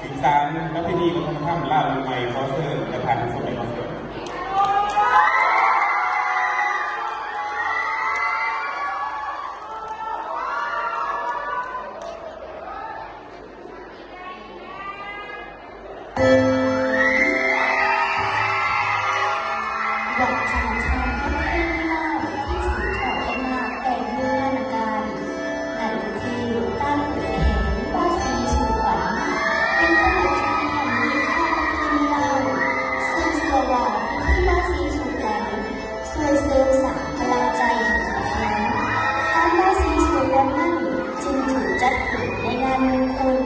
สืบสานประเพณีวัฒนธรรมลาวใหม่ขอเชิญประธานสมัยคอนเสิร์ตวัฒนธรรมประเพณีลาวที่สืบทอดกันมาแต่โบราณกาลนั่นก็คือการแข่งบาสีสู่ขวัญเป็นขนบธรรมเนียมมีค่าประเพณีลาวซึ่งเชื่อว่าพิธีบาสีสู่ขวัญช่วยเสริมสร้างพลังใจให้แข็งแรงการบาสีสู่ขวัญนั้นจึงถูกจัดขึ้นในงานมงคล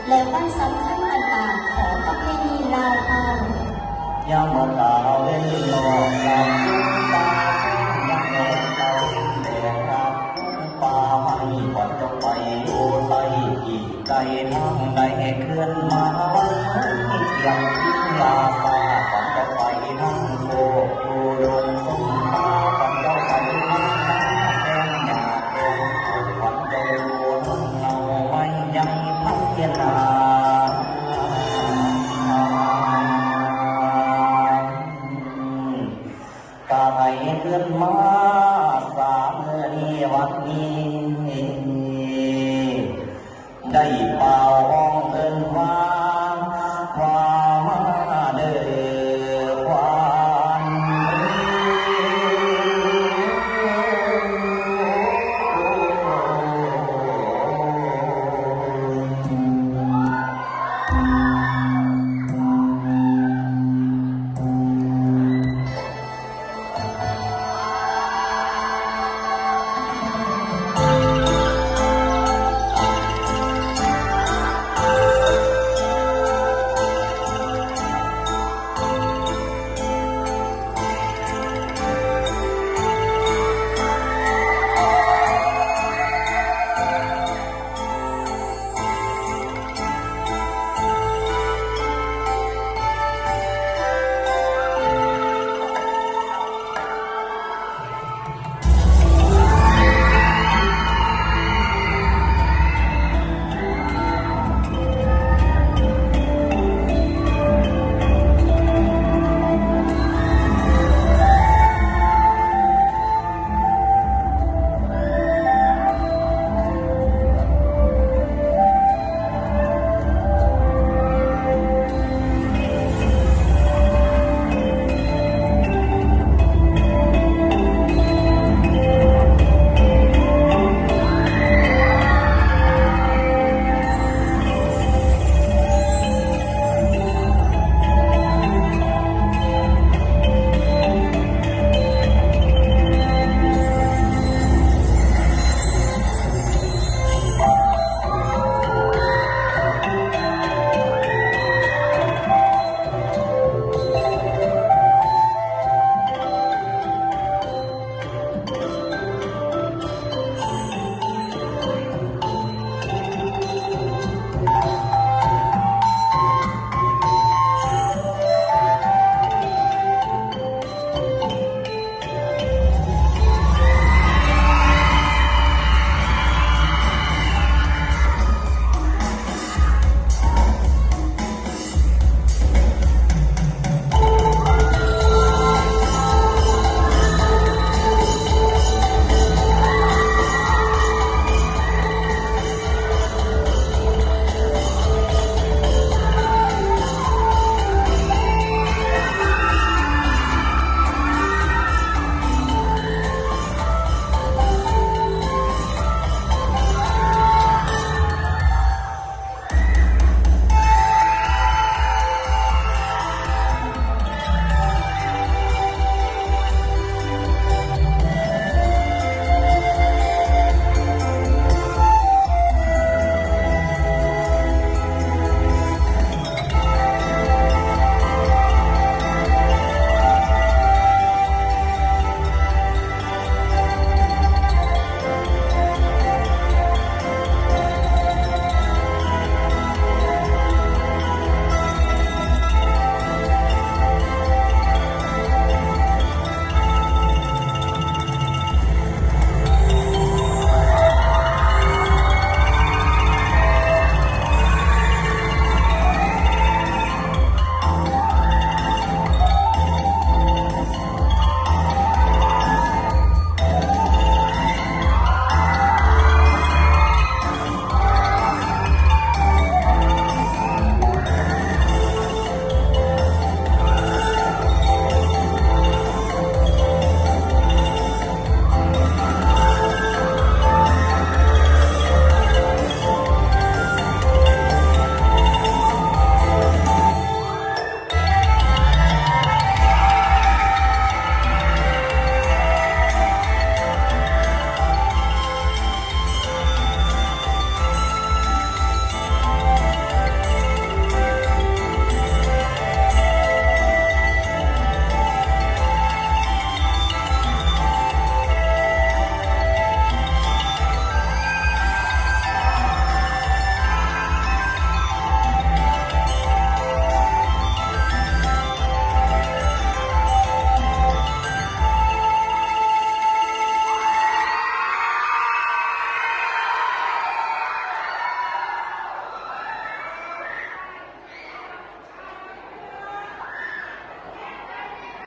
และวันสำคัญต่างๆของประเพณีลาวเฮายามบ่ตาเว้นรอลำตายังรอเจ้าแดงรับป่าไม่ก่อนจะไปอยู่ไกลอีกไกลทางใด